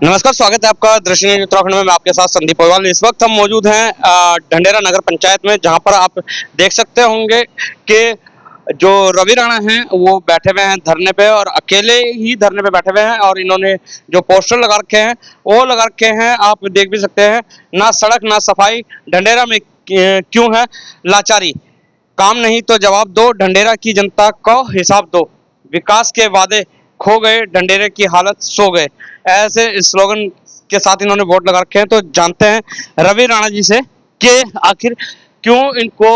नमस्कार, स्वागत है आपका दृश्य न्यूज़ उत्तराखंड में। मैं आपके साथ संदीप अग्रवाल। इस वक्त हम मौजूद हैं ढंढेरा नगर पंचायत में, जहां पर आप देख सकते होंगे कि जो रवि राणा हैं वो बैठे हुए हैं धरने पे, और अकेले ही धरने पे बैठे हुए हैं। और इन्होंने जो पोस्टर लगा रखे हैं वो लगा रखे हैं, आप देख भी सकते हैं। ना सड़क ना सफाई, ढंढेरा में क्यों है लाचारी, काम नहीं तो जवाब दो, ढंढेरा की जनता को हिसाब दो, विकास के वादे खो गए, ढंढेरे की हालत सो गए। ऐसे स्लोगन के साथ इन्होंने वोट लगा रखे हैं। तो जानते हैं रवि राणा जी से कि आखिर क्यों इनको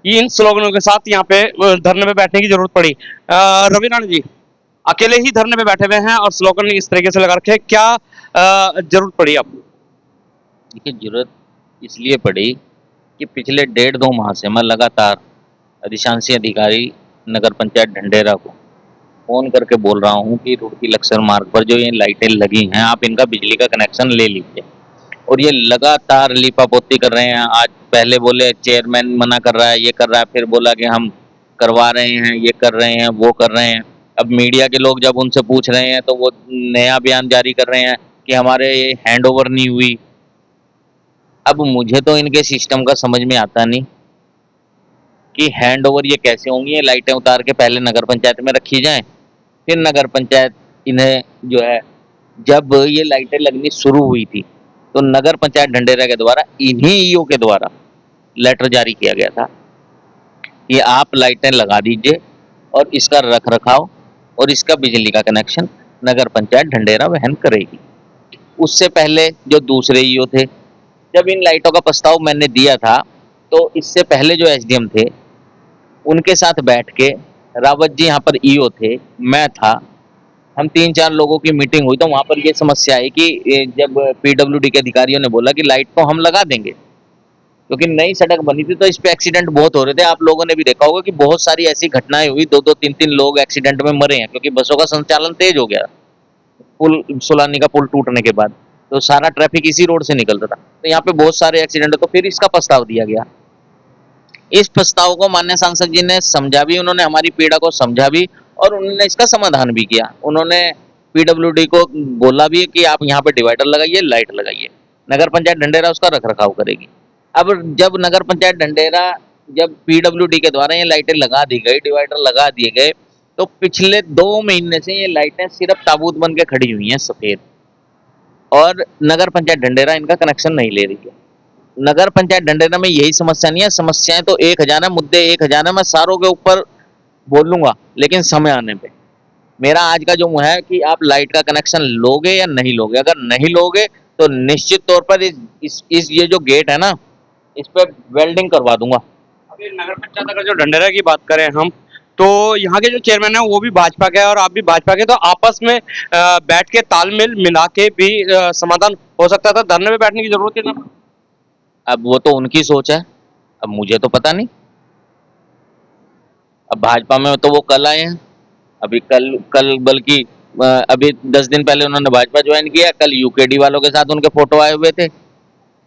इन स्लोगनों के साथ यहाँ पे धरने पे बैठने की जरूरत पड़ी। रवि राणा जी अकेले ही धरने पे बैठे हुए हैं और स्लोगन इस तरीके से लगा रखे हैं, क्या जरूरत पड़ी आपको? देखिए, जरूरत इसलिए पड़ी कि पिछले 1.5-2 माह से मैं लगातार अधिशांशी अधिकारी नगर पंचायत ढंढेरा को फ़ोन करके बोल रहा हूँ कि रुड़की लक्सर मार्ग पर जो ये लाइटें लगी हैं, आप इनका बिजली का कनेक्शन ले लीजिए। और ये लगातार लीपापोती कर रहे हैं। आज पहले बोले चेयरमैन मना कर रहा है, ये कर रहा है, फिर बोला कि हम करवा रहे हैं, ये कर रहे हैं, वो कर रहे हैं। अब मीडिया के लोग जब उनसे पूछ रहे हैं तो वो नया बयान जारी कर रहे हैं कि हमारे हैंडओवर नहीं हुई। अब मुझे तो इनके सिस्टम का समझ में आता नहीं कि हैंडओवर ये कैसे होंगी। ये लाइटें उतार के पहले नगर पंचायत में रखी जाएं, फिर नगर पंचायत इन्हें जो है, जब ये लाइटें लगनी शुरू हुई थी तो नगर पंचायत ढंढेरा के द्वारा इन्हीं ईओ के द्वारा लेटर जारी किया गया था कि आप लाइटें लगा दीजिए और इसका रख रखाव और इसका बिजली का कनेक्शन नगर पंचायत ढंढेरा वहन करेगी। उससे पहले जो दूसरे ईओ थे, जब इन लाइटों का प्रस्ताव मैंने दिया था तो इससे पहले जो एसडीएम थे उनके साथ बैठ के, रावत जी यहाँ पर ईओ थे, मैं था, हम 3-4 लोगों की मीटिंग हुई तो वहाँ पर ये समस्या आई कि जब पीडब्ल्यूडी के अधिकारियों ने बोला कि लाइट तो हम लगा देंगे, क्योंकि नई सड़क बनी थी तो इस पे एक्सीडेंट बहुत हो रहे थे। आप लोगों ने भी देखा होगा कि बहुत सारी ऐसी घटनाएं हुई, 2-2, 3-3 लोग एक्सीडेंट में मरे हैं, क्योंकि बसों का संचालन तेज हो गया पुल, सोलानी का पुल टूटने के बाद। तो सारा ट्रैफिक इसी रोड से निकलता था, तो यहाँ पे बहुत सारे एक्सीडेंट। तो फिर इसका प्रस्ताव दिया गया। इस प्रस्ताव को माननीय सांसद जी ने समझा भी, उन्होंने हमारी पीड़ा को समझा भी और उन्होंने इसका समाधान भी किया। उन्होंने पीडब्ल्यूडी को बोला भी कि आप यहाँ पे डिवाइडर लगाइए, लाइट लगाइए, नगर पंचायत ढंढेरा उसका रख रखाव करेगी। अब जब नगर पंचायत ढंढेरा, जब पीडब्ल्यूडी के द्वारा ये लाइटें लगा दी गई, डिवाइडर लगा दिए गए, तो पिछले 2 महीने से ये लाइटें सिर्फ ताबूत बन के खड़ी हुई हैं सफेद, और नगर पंचायत ढंढेरा इनका कनेक्शन नहीं ले रही है। नगर पंचायत ढंढेरा में यही समस्या नहीं है, समस्याएं तो 1000 है, मुद्दे 1000 है। मैं सारों के ऊपर बोल लूंगा, लेकिन समय आने पे मेरा आज का जो है कि आप लाइट का कनेक्शन लोगे या नहीं लोगे। अगर नहीं लोगे तो निश्चित तौर पर इस ये जो गेट है ना, इस पे वेल्डिंग करवा दूंगा। अभी नगर पंचायत अगर जो ढंढेरा की बात करें हम, तो यहाँ के जो चेयरमैन है वो भी भाजपा के हैं और आप भी भाजपा के, तो आपस में बैठ के तालमेल मिला के भी समाधान हो सकता था, धरने में बैठने की जरूरत ही ना। अब वो तो उनकी सोच है, अब मुझे तो पता नहीं। अब भाजपा में तो वो कल आए हैं, अभी कल कल बल्कि अभी 10 दिन पहले उन्होंने भाजपा ज्वाइन किया। कल यूकेडी वालों के साथ उनके फोटो आए हुए थे।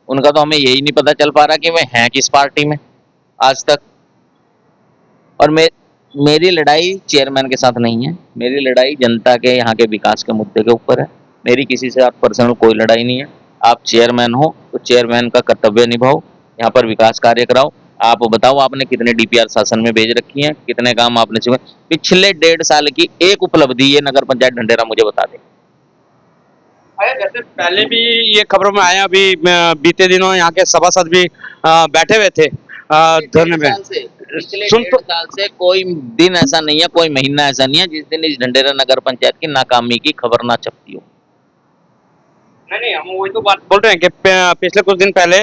उनका तो हमें यही नहीं पता चल पा रहा कि वे हैं किस पार्टी में आज तक। और मेरी लड़ाई चेयरमैन के साथ नहीं है, मेरी लड़ाई जनता के, यहाँ के विकास के मुद्दे के ऊपर है। मेरी किसी से आप पर्सनल कोई लड़ाई नहीं है। आप चेयरमैन हो तो चेयरमैन का कर्तव्य निभाओ, यहाँ पर विकास कार्य कराओ। आप बताओ, आपने कितने डीपीआर शासन में भेज रखी हैं, कितने काम आपने सिर्फ पिछले 1.5 साल की एक उपलब्धि ये नगर पंचायत ढंढेरा मुझे बता दें। जैसे पहले भी ये खबरों में आया, अभी बीते दिनों यहाँ के सभासद भी बैठे हुए थे धरने में। पिछले 1.5 साल से कोई दिन ऐसा नहीं है, कोई महीना ऐसा नहीं है जिस दिन इस ढंढेरा नगर पंचायत की नाकामी की खबर ना छपती हो। नहीं, हम वही तो बात बोल रहे हैं कि पिछले कुछ दिन पहले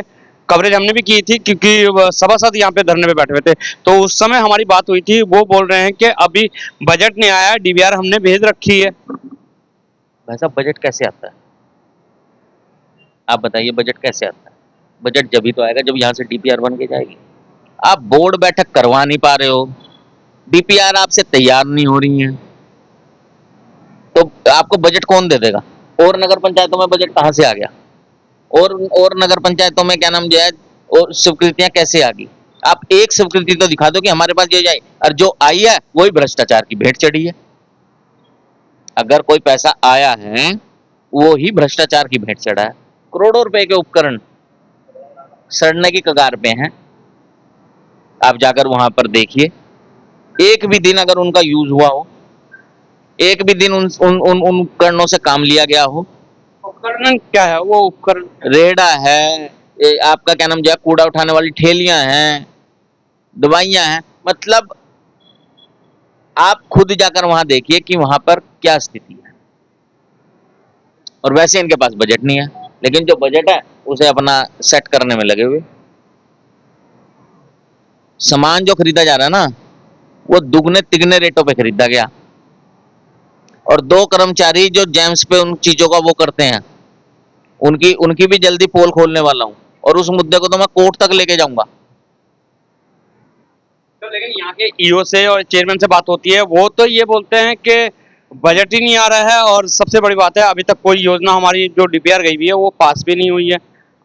कवरेज हमने भी की थी, क्योंकि सभासद यहाँ पे धरने पे बैठे हुए थे, तो उस समय हमारी बात हुई थी। वो बोल रहे हैं कि अभी बजट नहीं आया, डीवीआर हमने भेज रखी है। भाई साहब, बजट कैसे आता है? आप बताइए, बजट कैसे आता है? बजट जब ही तो आएगा जब यहाँ से डीपीआर बन के जाएगी। आप बोर्ड बैठक करवा नहीं पा रहे हो, डीपीआर आपसे तैयार नहीं हो रही है, तो आपको बजट कौन दे देगा? और नगर पंचायतों में बजट कहाँ से आ गया? और नगर पंचायतों में क्या नाम जो है, और स्वीकृतियां कैसे आ गई? आप एक स्वीकृति तो दिखा दो कि हमारे पास ये जाए, और जो आई है वही भ्रष्टाचार की भेंट चढ़ी है। अगर कोई पैसा आया है वो ही भ्रष्टाचार की भेंट चढ़ा है। करोड़ों रुपए के उपकरण सड़ने की कगार पे हैं। आप जाकर वहां पर देखिए, एक भी दिन अगर उनका यूज हुआ हो, एक भी दिन उन उपकरणों से काम लिया गया हो। उपकरण क्या है वो उपकरण? रेड़ा है, आपका क्या नाम जो है, कूड़ा उठाने वाली ठेलियां हैं, दवाइयां हैं, मतलब आप खुद जाकर वहां देखिए कि वहां पर क्या स्थिति है। और वैसे इनके पास बजट नहीं है, लेकिन जो बजट है उसे अपना सेट करने में लगे हुए। सामान जो खरीदा जा रहा है ना, वो दुगने तिगने रेटों पे खरीदा गया, और 2 कर्मचारी जो जेम्स पे उन चीजों का वो करते हैं, उनकी उनकी भी जल्दी पोल खोलने वाला हूं, और उस मुद्दे को तो मैं कोर्ट तक लेके जाऊंगा। तो लेकिन यहाँ के ईओ से और चेयरमैन से बात होती है, वो तो ये बोलते हैं कि बजट ही नहीं आ रहा है, और सबसे बड़ी बात है अभी तक कोई योजना हमारी जो डीपीआर गई हुई है वो पास भी नहीं हुई है।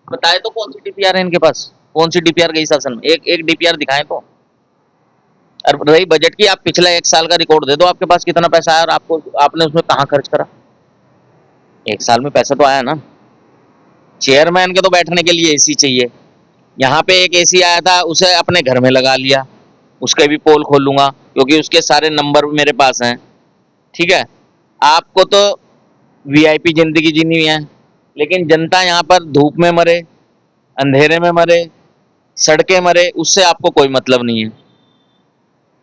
बताए तो कौन सी डीपीआर है इनके पास, कौन सी डीपीआर गई शासन में? एक डीपीआर दिखाएं तो। और रही बजट की, आप पिछला 1 साल का रिकॉर्ड दे दो, आपके पास कितना पैसा आया और आपको आपने उसमें कहाँ खर्च करा। 1 साल में पैसा तो आया ना। चेयरमैन के तो बैठने के लिए एसी चाहिए, यहाँ पे एक एसी आया था, उसे अपने घर में लगा लिया, उसके भी पोल खोल लूंगा क्योंकि उसके सारे नंबर मेरे पास हैं। ठीक है, आपको तो वीआईपी जिंदगी जीनी है, लेकिन जनता यहाँ पर धूप में मरे, अंधेरे में मरे, सड़कें मरे, उससे आपको कोई मतलब नहीं है।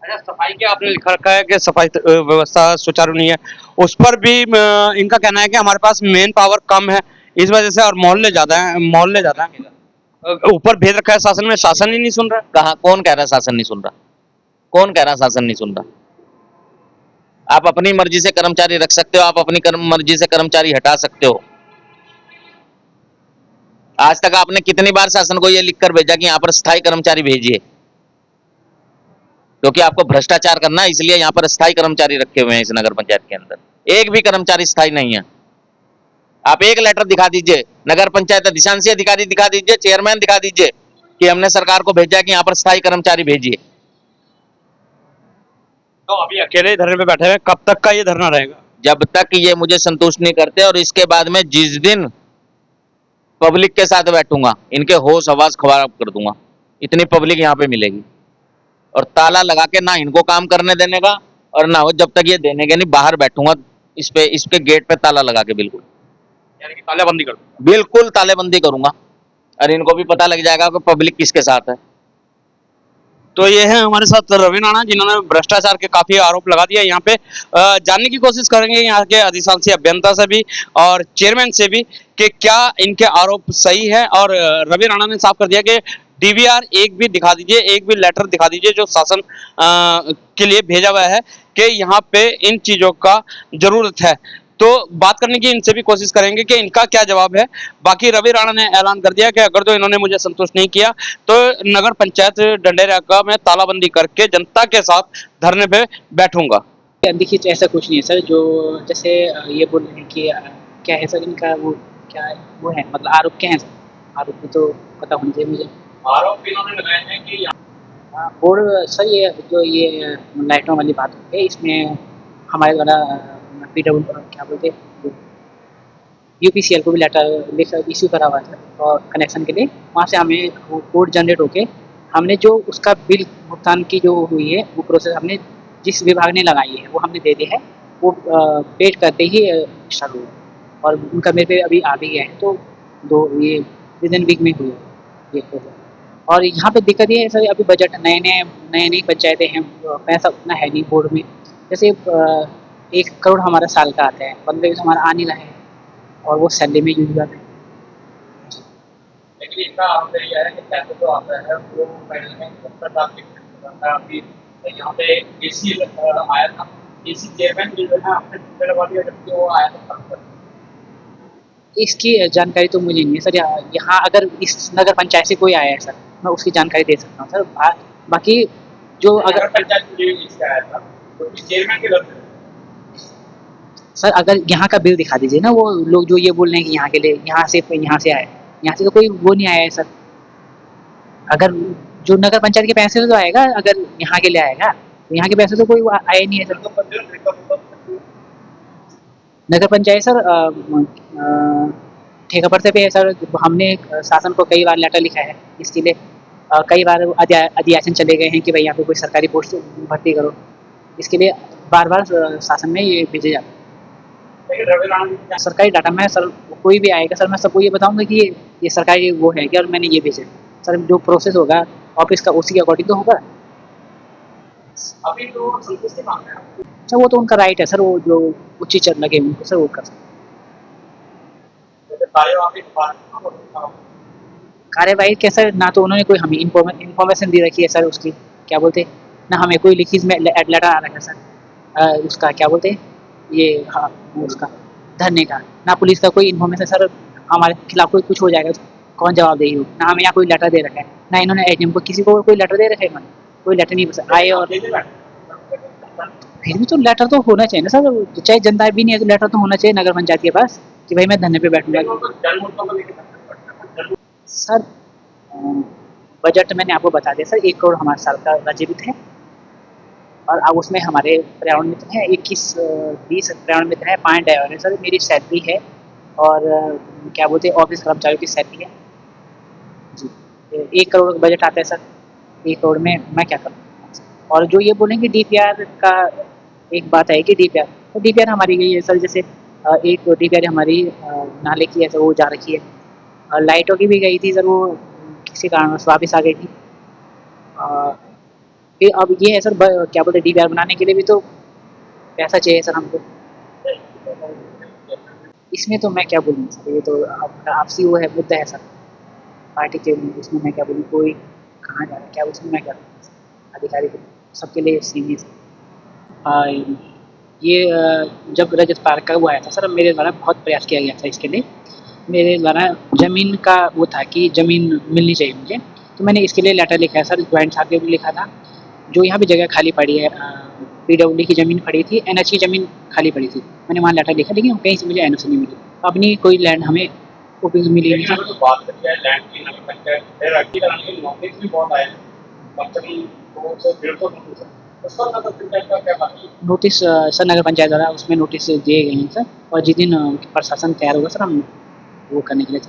अच्छा, सफाई के आपने लिखा रखा है कि सफाई व्यवस्था सुचारू नहीं है, उस पर भी इनका कहना है कि हमारे पास मेन पावर कम है इस वजह से, और मोहल्ले ज्यादा हैं, मोहल्ले ज्यादा हैं। ऊपर भेज रखा है शासन में, शासन ही नहीं सुन रहा। कहा, कौन कह रहा है शासन नहीं सुन रहा? कौन कह रहा है शासन नहीं सुन रहा? आप अपनी मर्जी से कर्मचारी रख सकते हो, आप अपनी मर्जी से कर्मचारी हटा सकते हो। आज तक आपने कितनी बार शासन को यह लिखकर भेजा कि यहाँ पर स्थायी कर्मचारी भेजिए, क्योंकि आपको भ्रष्टाचार करना है, इसलिए यहाँ पर स्थायी कर्मचारी रखे हुए हैं इस नगर पंचायत के अंदर। एक भी कर्मचारी स्थायी नहीं है। आप एक लेटर दिखा दीजिए, नगर पंचायत अधिशांसी अधिकारी दिखा दीजिए, चेयरमैन दिखा दीजिए कि हमने सरकार को भेजा कि यहाँ पर स्थायी कर्मचारी भेजिए। तो अभी अकेले ही धरने पे बैठे हैं, कब तक का ये धरना रहेगा? जब तक ये मुझे संतुष्ट नहीं करते, और इसके बाद में जिस दिन पब्लिक के साथ बैठूंगा, इनके होश हवास खराब कर दूंगा। इतनी पब्लिक यहाँ पे मिलेगी, और ताला लगा के ना इनको काम करने देने का, और ना हो जब तक ये देने के नहीं, बाहर बैठूंगा इस पे गेट पे ताला लगा के, बिल्कुल, यानी कि तालाबंदी कर दो। बिल्कुल तालेबंदी करूंगा, और इनको भी पता लग जाएगा कि पब्लिक किसके साथ है। तो ये है हमारे साथ रवि राणा, जिन्होंने भ्रष्टाचार के काफी आरोप लगा दिया यहाँ पे। जानने की कोशिश करेंगे यहाँ के अधिशांसी अभियंता से भी और चेयरमैन से भी कि क्या इनके आरोप सही है। और रवि राणा ने साफ कर दिया कि डीवीआर एक भी दिखा दीजिए, एक भी लेटर दिखा दीजिए जो शासन के लिए भेजा हुआ है कि यहाँ पे इन चीजों का जरूरत है। तो बात करने की इनसे भी कोशिश करेंगे कि इनका क्या जवाब है। बाकी रवि राणा ने ऐलान कर दिया कि अगर जो इन्होंने मुझे संतुष्ट नहीं किया तो नगर पंचायत ढंढेरा का मैं तालाबंदी करके जनता के साथ धरने पे बैठूंगा। देखिए, तो ऐसा कुछ नहीं है सर, जो जैसे ये बोल रहे हैं कि क्या है सर इनका, वो क्या है, वो है मतलब आरोप क्या है सर? आरोप भी तो पता होना चाहिए मुझे। आरोप इन्होंने लगाए हैं कि और सर ये लाइटों वाली बात होती है, इसमें हमारे द्वारा PW क्या बोलते हैं, UPCL को भी लेटर इश्यू करा हुआ था और कनेक्शन के लिए। वहाँ से हमें वो कोड जनरेट होके हमने जो उसका बिल भुगतान की जो हुई है वो प्रोसेस हमने जिस विभाग ने लगाई है वो हमने दे दिया है। वो पेड करते ही स्टार्ट हुआ, और उनका मेरे पे अभी आ भी गया है, तो ये विदिन वीक में हुई है ये प्रोसेस। और यहाँ पे दिक्कत ये है सर, अभी बजट नई पंचायतें हैं, पैसा उतना है नहीं बोर्ड में। जैसे 1 करोड़ हमारा साल का आता है, 15 हमारा आ नहीं रहा है, और वो सैलरी में यूज जाता है। लेकिन इनका आरोप यह है कि पैसे जो आता है वो पहले में सरकार की है। अभी यहाँ पे एसी आया था, एसी चेयरमैन जो है आपने लगवा दिया जबकि वो आया था। इसकी जानकारी तो मुझे नहीं है सर। यहाँ अगर इस नगर पंचायत से कोई आया है सर, मैं उसकी जानकारी दे सकता हूँ सर। बाकी जो अगर पंचायत आया था तो चेयरमैन के सर, अगर यहाँ का बिल दिखा दीजिए ना, वो लोग जो ये बोल रहे हैं कि यहाँ के लिए यहाँ से आए, यहाँ से तो कोई वो नहीं आया है सर। अगर जो नगर पंचायत के पैसे तो आएगा, अगर यहाँ के लिए आएगा तो यहाँ के पैसे तो कोई आए नहीं है सर। नगर पंचायत सर ठेका पड़ते पे है सर। हमने शासन को कई बार लेटर लिखा है इसके लिए। कई बार अधियाचन चले गए हैं कि भाई यहाँ पे कोई सरकारी पोस्ट भर्ती करो। इसके लिए बार बार शासन में ये भेजे जाते हैं। सरकारी डाटा में सर कोई भी आएगा सर मैं सबको ये बताऊंगा कि ये सरकारी वो है कि और मैंने ये भेजा सर। जो प्रोसेस होगा ऑफिस का उसी के अकॉर्डिंग तो होगा। अभी तो संतुष्टि मांग रहे हैं। सर वो तो उनका राइट है सर। वो जो उचित चल लगे उनको सर वो कर सकते हैं। जैसे कार्यवाही डिपार्टमेंट कार्यवाही के सर ना तो उन्होंने कोई हमें इन्फॉर्मेशन दे रखी है सर उसकी क्या बोलते ना हमें कोई लिखित में लेटर आ रखा है सर। उसका क्या बोलते ये हाँ उसका धरने का ना पुलिस का कोई इन्फॉर्मेशन सर। हमारे खिलाफ कोई कुछ हो जाएगा तो कौन जवाबदेही हो। ना हमें यहाँ कोई लेटर दे रखा है ना इन्होंने एजीएम को किसी को कोई लेटर दे रखा है। मैंने कोई लेटर नहीं बस आए और फिर भी तो लेटर तो होना चाहिए ना सर। चाहे जनता भी नहीं है तो लेटर तो होना चाहिए नगर पंचायत के पास कि भाई मैं धरने पे बैठूंगा। सर बजट मैंने आपको बता दिया सर 1 करोड़ हमारे साल का बजट है। और अब उसमें हमारे पर्यावरण मित्र हैं 21-20 पर्यावरण मित्र हैं 5 ड्राइवर है सर। मेरी सैलरी है और क्या बोलते हैं ऑफिस कर्मचारियों की सैलरी है जी। 1 करोड़ का बजट आता है सर। 1 करोड़ में मैं क्या करूँ। और जो ये बोलेंगे डीपीआर का एक बात है कि डीपीआर तो डीपीआर हमारी गई है सर। जैसे एक डीपीआर हमारी नाले की है सर वो जा रखी है। लाइटों की भी गई थी सर वो किसी कारणवश वापस आ गई थी। फिर अब ये है सर क्या बोलते डीपीआर बनाने के लिए भी तो पैसा चाहिए सर हमको। इसमें तो मैं क्या बोलूँ सर। ये तो आपसी वो है मुद्दा है सर पार्टी के। उसमें मैं क्या बोलूँ कोई कहाँ जा रहा है क्या उसमें मैं क्या अधिकारी को सबके लिए सेम ही ये जब रजत पार्क का वो आया था सर मेरे द्वारा बहुत प्रयास किया गया था इसके लिए। मेरे द्वारा ज़मीन का वो था कि ज़मीन मिलनी चाहिए मुझे। तो मैंने इसके लिए लेटर लिखा है सर ज्वाइंट साहब को भी लिखा था। जो यहाँ पे जगह खाली पड़ी है पीडब्ल्यूडी की ज़मीन पड़ी थी एनएच की ज़मीन खाली पड़ी थी। मैंने वहाँ लेटर लिखा लेकिन कहीं से मुझे एनओसी नहीं मिली। अपनी कोई लैंड हमें उपयोग मिली नहीं सर। बात करी जाए लैंड की नगर पंचायत रखी कराने के नोटिस भी बहुत आए हैं कम से कम 200-150 नोटिस है। उस पर नगर पंचायत का क्या बात है। नोटिस सर नगर पंचायत द्वारा उसमें नोटिस दिए गए हैं सर। और जिस दिन प्रशासन तैयार होगा सर हम वो करने के लिए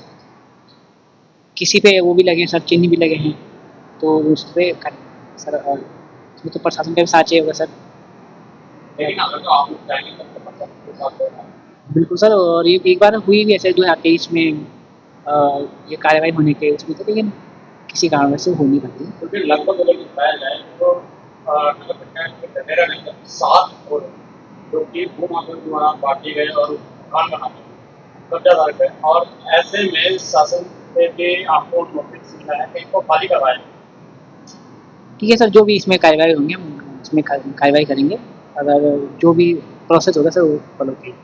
किसी पे वो भी लगे हैं सर चिन्ह भी लगे हैं तो उस पर कर सर। और उसमें तो प्रशासन का भी साथ चाहिए होगा सर। लेकिन अगर तो आप लोग जाएंगे तब तो प्रशासन के साथ होगा। बिल्कुल सर। और ये एक बार हुई भी ऐसे 2023 में ये कार्रवाई होने के उसमें तो लेकिन किसी कारण से हो नहीं पाती। तो फिर लगभग अगर बताया जाए तो नगर पंचायत में ढंढेरा नहीं 7 करोड़ जो कि भूमाफिया द्वारा बांटे गए और मकान बनाते कब्जादार गए और ऐसे में शासन से भी आपको नोटिस मिला है कि इनको खाली करवाएं। ठीक है सर जो भी इसमें कार्रवाई होंगे हम इसमें कार्रवाई करेंगे। अगर जो भी प्रोसेस होगा सर वो फॉलो करेंगे।